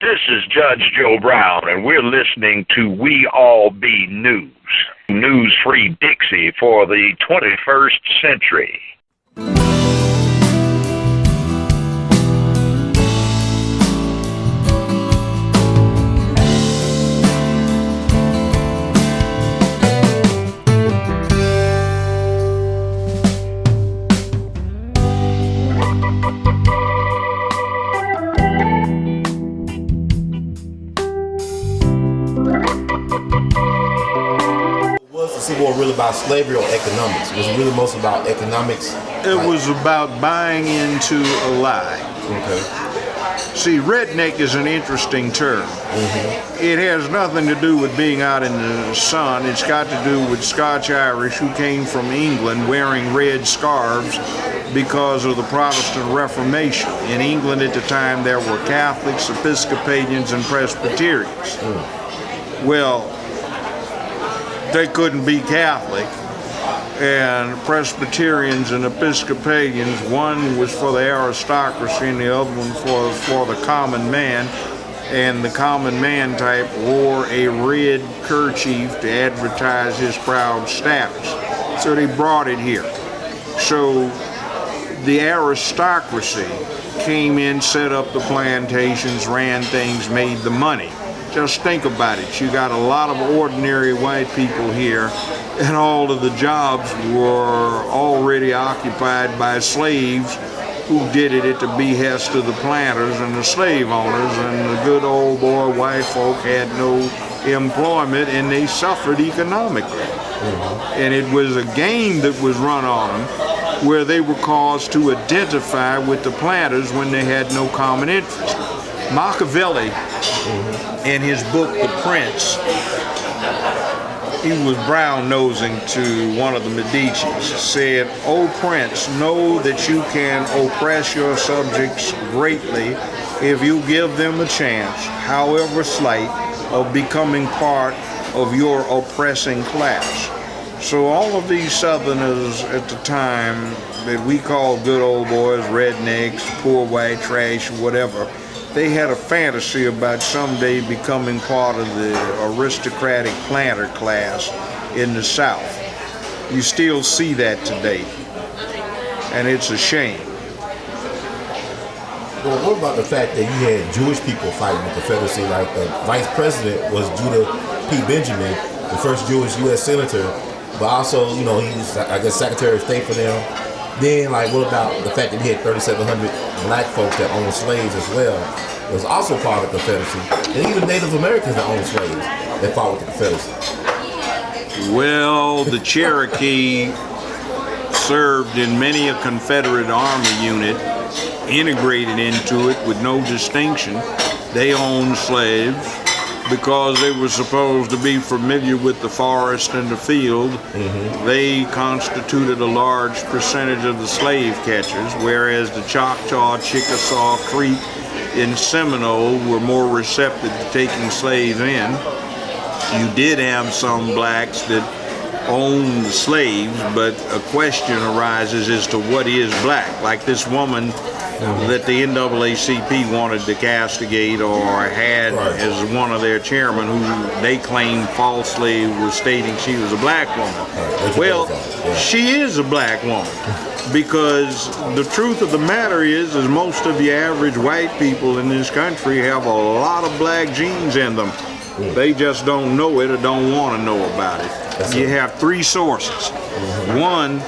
This is Judge Joe Brown, and we're listening to We All Be News. News-free Dixie for the 21st century. Civil War really about slavery or economics? Was it really most about economics? It was about buying into a lie. Okay. See, redneck is an interesting term. Mm-hmm. It has nothing to do with being out in the sun. It's got to do with Scots-Irish who came from England wearing red scarves because of the Protestant Reformation. In England at the time there were Catholics, Episcopalians, and Presbyterians. Well, they couldn't be Catholic, and Presbyterians and Episcopalians, one was for the aristocracy and the other one was for the common man, and the common man type wore a red kerchief to advertise his proud status. So they brought it here. So the aristocracy came in, set up the plantations, ran things, made the money. Just think about it. You got a lot of ordinary white people here, and all of the jobs were already occupied by slaves who did it at the behest of the planters and the slave owners, and the good old boy white folk had no employment and they suffered economically. Mm-hmm. And it was a game that was run on them where they were caused to identify with the planters when they had no common interest. Machiavelli, in his book, The Prince, he was brown-nosing to one of the Medicis, said, "O Prince, know that you can oppress your subjects greatly if you give them a chance, however slight, of becoming part of your oppressing class." So all of these Southerners at the time that we call good old boys, rednecks, poor white trash, whatever, they had a fantasy about someday becoming part of the aristocratic planter class in the South. You still see that today, and it's a shame. Well, what about the fact that you had Jewish people fighting the Confederacy? Like the vice president was Judah P. Benjamin, the first Jewish U.S. senator, but also, you know, he was, I guess, Secretary of State for them. Then, like, what about the fact that he had 3,700 black folks that owned slaves as well? It was also part of the Confederacy. And even Native Americans that owned slaves that fought with the Confederacy. Well, the Cherokee served in many a Confederate Army unit, integrated into it with no distinction. They owned slaves because they were supposed to be familiar with the forest and the field. Mm-hmm. They constituted a large percentage of the slave catchers, whereas the Choctaw, Chickasaw, Creek, and Seminole were more receptive to taking slaves in. You did have some blacks that owned the slaves, but a question arises as to what is black. Like this woman that the NAACP wanted to castigate or had as one of their chairmen who they claimed falsely was stating she was a black woman. Well, she is a black woman because the truth of the matter is most of the average white people in this country have a lot of black genes in them. They just don't know it or don't want to know about it. You have three sources. One,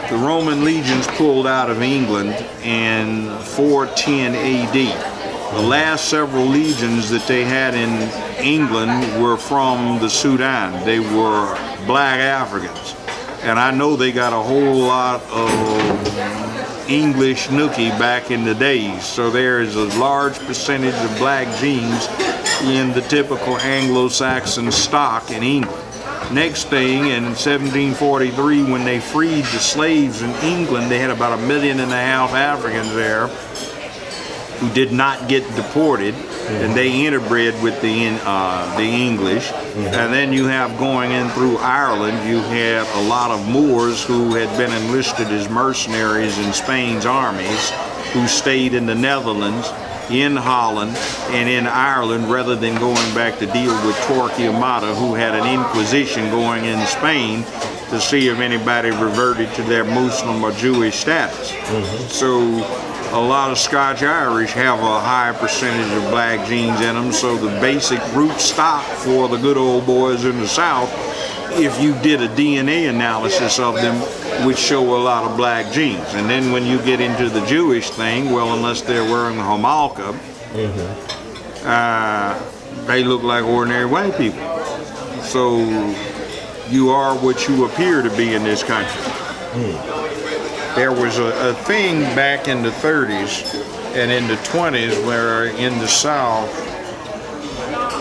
the Roman legions pulled out of England in 410 AD. The last several legions that they had in England were from the Sudan. They were black Africans. And I know they got a whole lot of English nookie back in the days. So there is a large percentage of black genes in the typical Anglo-Saxon stock in England. Next thing, in 1743, when they freed the slaves in England, they had about 1.5 million Africans there who did not get deported, and they interbred with the English. And then you have going in through Ireland, you had a lot of Moors who had been enlisted as mercenaries in Spain's armies, who stayed in the Netherlands in Holland and in Ireland rather than going back to deal with Torquemada, who had an inquisition going in Spain to see if anybody reverted to their Muslim or Jewish status. So a lot of Scotch-Irish have a high percentage of black genes in them, so the basic root stock for the good old boys in the South, if you did a DNA analysis of them, would show a lot of black genes. And then when you get into the Jewish thing, well, unless they're wearing a hamalka, they look like ordinary white people. So you are what you appear to be in this country. There was a thing back in the 30s and in the 20s where in the South,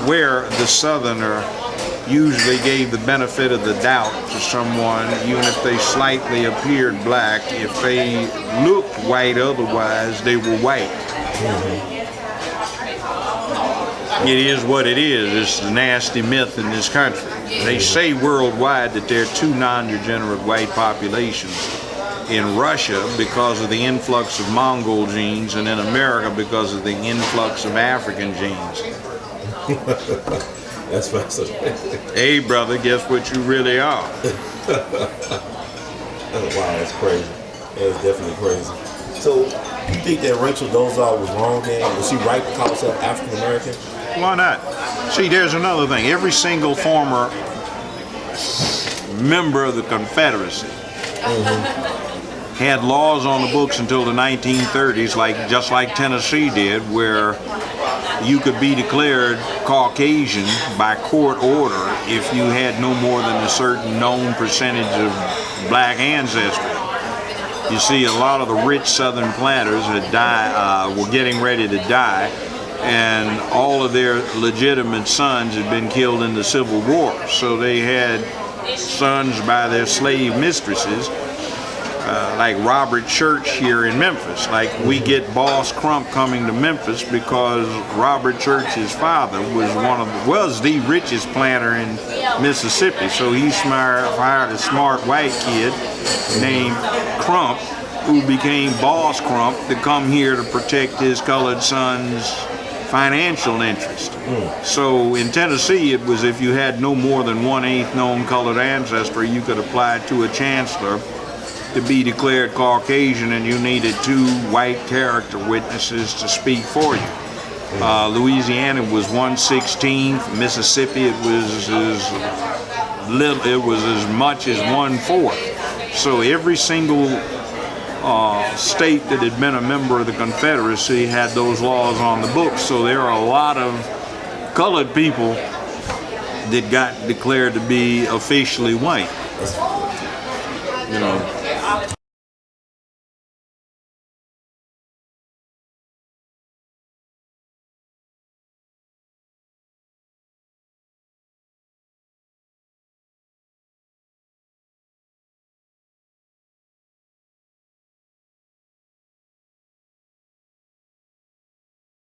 where the Southerner usually gave the benefit of the doubt to someone, even if they slightly appeared black. If they looked white otherwise, they were white. It is what it is. It's a nasty myth in this country. They say worldwide that there are 2 non-degenerate white populations. In Russia because of the influx of Mongol genes, and in America because of the influx of African genes. That's fascinating. Hey, brother, guess what you really are? Wow, that's crazy. That's definitely crazy. So, you think that Rachel Dolezal was wrong then? Was she right to call herself African American? Why not? See, there's another thing. Every single former member of the Confederacy had laws on the books until the 1930s, just like Tennessee did, where you could be declared Caucasian by court order if you had no more than a certain known percentage of black ancestry. You see, a lot of the rich Southern planters were getting ready to die, and all of their legitimate sons had been killed in the Civil War. So they had sons by their slave mistresses, like Robert Church here in Memphis. Like, we get Boss Crump coming to Memphis because Robert Church's father was the richest planter in Mississippi. So he hired a smart white kid named Crump, who became Boss Crump, to come here to protect his colored son's financial interest. So in Tennessee, it was if you had no more than 1/8 known colored ancestry, you could apply to a chancellor to be declared Caucasian, and you needed 2 white character witnesses to speak for you. Louisiana was 1/16. Mississippi, it was as much as 1/4. So every single state that had been a member of the Confederacy had those laws on the books. So there are a lot of colored people that got declared to be officially white. You know,